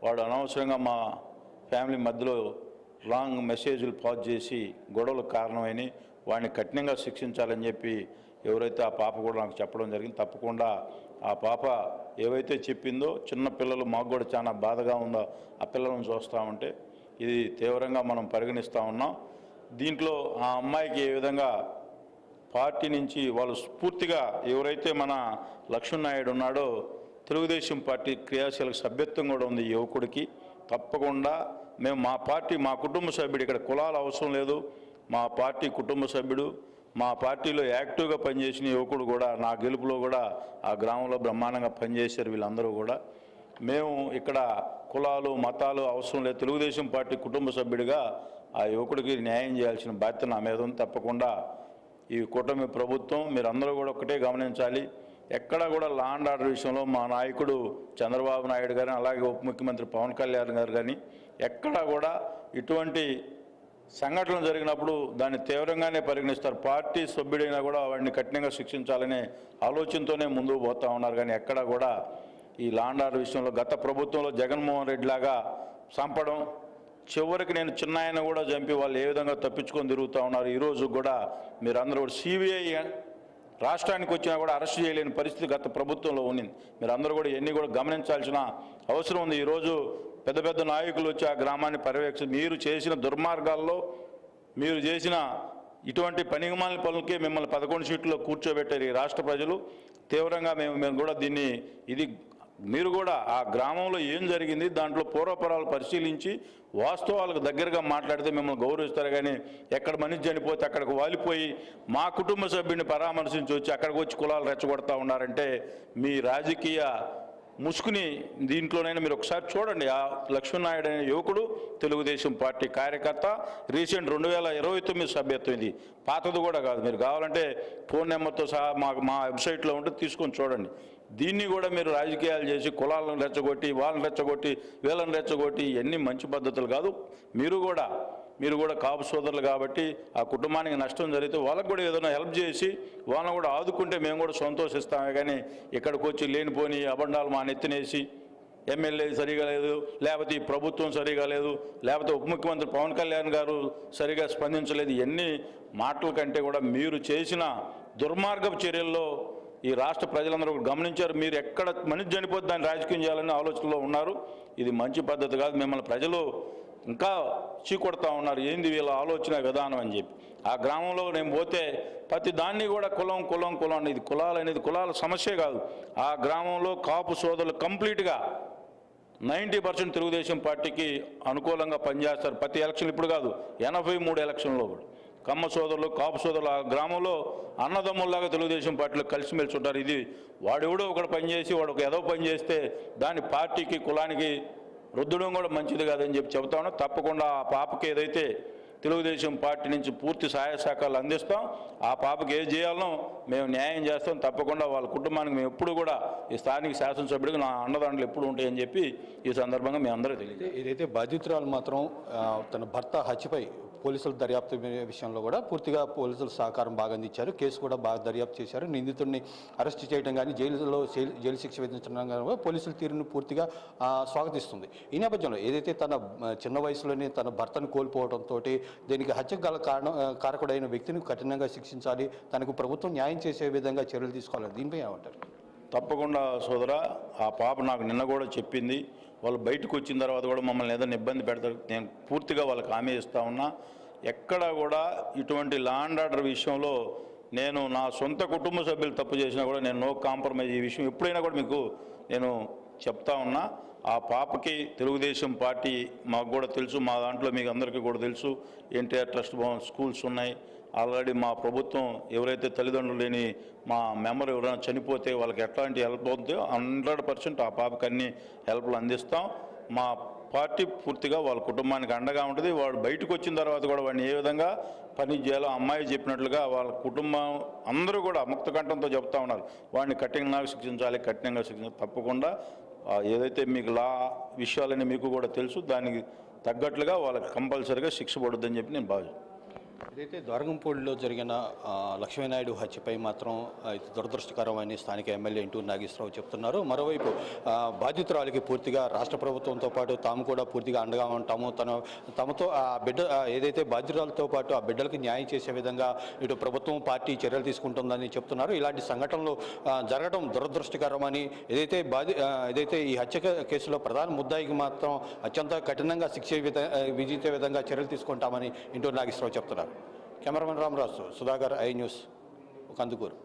వాడు అనవసరంగా మా ఫ్యామిలీ మధ్యలో రాంగ్ మెసేజ్లు పాస్ చేసి గొడవలకు కారణమని వాడిని కఠినంగా శిక్షించాలని చెప్పి ఎవరైతే ఆ పాప కూడా నాకు చెప్పడం జరిగింది. తప్పకుండా ఆ పాప ఏవైతే చెప్పిందో, చిన్న పిల్లలు మాకు కూడా చాలా బాధగా ఉందో ఆ పిల్లలను చూస్తూ ఉంటే ఇది తీవ్రంగా మనం పరిగణిస్తూ ఉన్నాం. దీంట్లో ఆ అమ్మాయికి ఏ విధంగా పార్టీ నుంచి వాళ్ళు స్ఫూర్తిగా ఎవరైతే మన లక్ష్మీనాయుడు ఉన్నాడో తెలుగుదేశం పార్టీ క్రియాశీలక సభ్యత్వం కూడా ఉంది ఈ యువకుడికి. తప్పకుండా మేము మా పార్టీ, మా కుటుంబ సభ్యుడు, ఇక్కడ కులాల అవసరం లేదు, మా పార్టీ కుటుంబ సభ్యుడు, మా పార్టీలో యాక్టివ్గా పనిచేసిన యువకుడు కూడా నా గెలుపులో కూడా ఆ గ్రామంలో బ్రహ్మాండంగా పనిచేశారు వీళ్ళందరూ కూడా. మేము ఇక్కడ కులాలు మతాలు అవసరం లేదు, తెలుగుదేశం పార్టీ కుటుంబ సభ్యుడిగా ఆ యువకుడికి న్యాయం చేయాల్సిన బాధ్యత నా మీద ఉంది. తప్పకుండా ఈ కూటమి ప్రభుత్వం మీరందరూ కూడా ఒకటే గమనించాలి, ఎక్కడ కూడా లా అండ్ ఆర్డర్ విషయంలో మా నాయకుడు చంద్రబాబు నాయుడు గారు, అలాగే ఉప ముఖ్యమంత్రి పవన్ కళ్యాణ్ గారు కానీ ఎక్కడా కూడా ఇటువంటి సంఘటనలు జరిగినప్పుడు దాన్ని తీవ్రంగానే పరిగణిస్తారు. పార్టీ సభ్యుడైనా కూడా వాడిని కఠినంగా శిక్షించాలనే ఆలోచనతోనే ముందుకు పోతూ ఉన్నారు. కానీ ఎక్కడా కూడా ఈ లా అండ్ ఆర్డర్ విషయంలో గత ప్రభుత్వంలో జగన్మోహన్ రెడ్డి లాగా చంపడం, చివరికి నేను చిన్నాయన కూడా చంపి వాళ్ళు ఏ విధంగా తప్పించుకొని తిరుగుతూ ఉన్నారు. ఈరోజు కూడా మీరందరూ కూడా సిబిఐ రాష్ట్రానికి వచ్చినా కూడా అరెస్ట్ చేయలేని పరిస్థితి గత ప్రభుత్వంలో ఉన్నింది. మీరందరూ కూడా ఇవన్నీ కూడా గమనించాల్సిన అవసరం ఉంది. ఈరోజు పెద్ద పెద్ద నాయకులు వచ్చి ఆ గ్రామాన్ని పర్యవేక్షించి మీరు చేసిన దుర్మార్గాల్లో, మీరు చేసిన ఇటువంటి పనికిమాలిన పనులకే మిమ్మల్ని 11 సీట్లలో కూర్చోబెట్టారు ఈ రాష్ట్ర ప్రజలు. తీవ్రంగా మేము కూడా దీన్ని మీరు కూడా ఆ గ్రామంలో ఏం జరిగింది దాంట్లో పూర్వపరాలు పరిశీలించి వాస్తవాలకు దగ్గరగా మాట్లాడితే మిమ్మల్ని గౌరవిస్తారు. కానీ ఎక్కడ మనిషి చనిపోతే అక్కడికి వాలిపోయి మా కుటుంబ సభ్యుడిని పరామర్శించి వచ్చి అక్కడికి వచ్చి కులాలు రెచ్చగొడతా ఉన్నారంటే మీ రాజకీయ ముసుగుని దీంట్లోనైనా మీరు ఒకసారి చూడండి. ఆ లక్ష్మీనాయుడు అనే యువకుడు తెలుగుదేశం పార్టీ కార్యకర్త, రీసెంట్ 2029 సభ్యత్వం, ఇది పాతది కూడా కాదు. మీరు కావాలంటే ఫోన్ నెంబర్తో సహా మా వెబ్సైట్లో ఉంటే తీసుకొని చూడండి. దీన్ని కూడా మీరు రాజకీయాలు చేసి కులాలను రెచ్చగొట్టి, వాళ్ళని రెచ్చగొట్టి, వీళ్ళని రెచ్చగొట్టి ఇవన్నీ మంచి పద్ధతులు కాదు. మీరు కూడా కాపు సోదరులు కాబట్టి ఆ కుటుంబానికి నష్టం జరిగితే వాళ్ళకు కూడా ఏదైనా హెల్ప్ చేసి వాళ్ళని కూడా ఆదుకుంటే మేము కూడా సంతోషిస్తామే. కానీ ఇక్కడికి వచ్చి లేనిపోని అబండాలు మా నెత్తినేసి ఎమ్మెల్యే సరిగా లేదు, లేకపోతే ఈ ప్రభుత్వం సరిగా లేదు, లేకపోతే ఉప ముఖ్యమంత్రి పవన్ కళ్యాణ్ గారు సరిగా స్పందించలేదు, ఇవన్నీ మాటల కంటే కూడా మీరు చేసిన దుర్మార్గపు చర్యల్లో ఈ రాష్ట్ర ప్రజలందరూ గమనించారు. మీరు ఎక్కడ మనిషి చనిపోతే దాన్ని రాజకీయం చేయాలనే ఆలోచనలో ఉన్నారు. ఇది మంచి పద్ధతి కాదు. మిమ్మల్ని ప్రజలు ఇంకా చీకొడతా ఉన్నారు, ఏంది వీళ్ళ ఆలోచన విధానం అని చెప్పి. ఆ గ్రామంలో నేను పోతే ప్రతి దాన్ని కూడా కులం ఇది కులాలు అనేది కులాల సమస్య కాదు. ఆ గ్రామంలో కాపు సోదరులు కంప్లీట్గా 90% తెలుగుదేశం పార్టీకి అనుకూలంగా పనిచేస్తారు. ప్రతి ఎలక్షన్ ఇప్పుడు కాదు, 83 ఎలక్షన్లో కూడా కమ్మ సోదరులు, కాపు సోదరులు ఆ గ్రామంలో అన్నదమ్ముల్లాగా తెలుగుదేశం పార్టీలో కలిసిమెలిసి ఉంటారు. ఇది వాడెవడో ఒకడు పనిచేసి వాడు ఒక ఏదో పని చేస్తే దాని పార్టీకి కులానికి రుద్దడం కూడా మంచిది కాదని చెప్పి చెబుతా ఉన్నాం. తప్పకుండా ఆ పాపకి ఏదైతే తెలుగుదేశం పార్టీ నుంచి పూర్తి సహాయ సహకారాలు అందిస్తాం, ఆ పాపకి ఏది చేయాలనో మేము న్యాయం చేస్తాం. తప్పకుండా వాళ్ళ కుటుంబానికి మేము ఎప్పుడు కూడా ఈ స్థానిక శాసనసభ్యుడికి నా అండదండలు ఎప్పుడు ఉంటాయని చెప్పి ఈ సందర్భంగా మేము అందరూ తెలియదు. ఏదైతే బాధితురాలు మాత్రం తన భర్త హత్యపై పోలీసుల దర్యాప్తు విషయంలో కూడా పూర్తిగా పోలీసులు సహకారం బాగా అందించారు. కేసు కూడా బాగా దర్యాప్తు చేశారు. నిందితుడిని అరెస్ట్ చేయడం కానీ జైలు శిక్ష విధించడం కానీ పోలీసుల తీరును పూర్తిగా స్వాగతిస్తుంది. ఈ నేపథ్యంలో ఏదైతే తన చిన్న వయసులోనే తన భర్తను కోల్పోవడంతో దీనికి హత్యకు గల కారకుడైన వ్యక్తిని కఠినంగా శిక్షించాలి, తనకు ప్రభుత్వం న్యాయం చేసే విధంగా చర్యలు తీసుకోవాలి. దీనిపై ఏమంటారు? తప్పకుండా సోదరా, ఆ పాప నాకు నిన్న కూడా చెప్పింది, వాళ్ళు బయటకు వచ్చిన తర్వాత కూడా మమ్మల్ని ఏదైనా ఇబ్బంది పెడతారు. నేను పూర్తిగా వాళ్ళకి హామీ ఇస్తా ఉన్నా. ఎక్కడ కూడా ఇటువంటి లా అండ్ ఆర్డర్ విషయంలో నేను నా సొంత కుటుంబ సభ్యులు తప్పు చేసినా కూడా నేను నో కాంప్రమైజ్. ఈ విషయం ఎప్పుడైనా కూడా మీకు నేను చెప్తా ఉన్నా. ఆ పాపకి తెలుగుదేశం పార్టీ మాకు కూడా తెలుసు, మా దాంట్లో మీకు అందరికీ కూడా తెలుసు, ఎన్టీఆర్ ట్రస్ట్ భవన్ స్కూల్స్ ఉన్నాయి. ఆల్రెడీ మా ప్రభుత్వం ఎవరైతే తల్లిదండ్రులు లేని మా మెంబర్ ఎవరైనా చనిపోతే వాళ్ళకి ఎట్లాంటి హెల్ప్ అవుతుందో 100% ఆ పాపకి అన్ని హెల్ప్లు అందిస్తాం. మా పార్టీ పూర్తిగా వాళ్ళ కుటుంబానికి అండగా ఉంటుంది. వాడు బయటకు వచ్చిన తర్వాత కూడా వాడిని ఏ విధంగా పని చేయాలో అమ్మాయి చెప్పినట్లుగా వాళ్ళ కుటుంబం అందరూ కూడా ముక్త కంఠంతో చెప్తా ఉన్నారు. వాడిని కఠినంగా శిక్షించాలి, కఠినంగా శిక్షించాలి. తప్పకుండా ఏదైతే మీకు లా విషయాలని మీకు కూడా తెలుసు, దానికి తగ్గట్లుగా వాళ్ళకి కంపల్సరీగా శిక్ష పడుద్దని చెప్పి నేను భావిస్తున్నాను. ఏదైతే ద్వారకంపూడిలో జరిగిన లక్ష్మీనాయుడు హత్యపై మాత్రం ఇది దురదృష్టకరమని స్థానిక ఎమ్మెల్యే ఇంటూరు నాగేశ్వరరావు చెప్తున్నారు. మరోవైపు బాధితురాలికి పూర్తిగా రాష్ట్ర ప్రభుత్వంతో పాటు తాము కూడా పూర్తిగా అండగా ఉంటాము, తమతో ఆ బిడ్డ ఏదైతే బాధితురాలతో పాటు ఆ బిడ్డలకు న్యాయం చేసే విధంగా ఇటు ప్రభుత్వం పార్టీ చర్యలు తీసుకుంటుందని చెప్తున్నారు. ఇలాంటి సంఘటనలు జరగడం దురదృష్టకరమని, ఏదైతే ఈ హత్య కేసులో ప్రధాన ముద్దాయికి మాత్రం అత్యంత కఠినంగా శిక్ష విధించే విధంగా చర్యలు తీసుకుంటామని ఇంటూరు నాగేశ్వరరావు చెప్తున్నారు. Cameraman Ramaraju, Sudhakar, I news, Kandukur.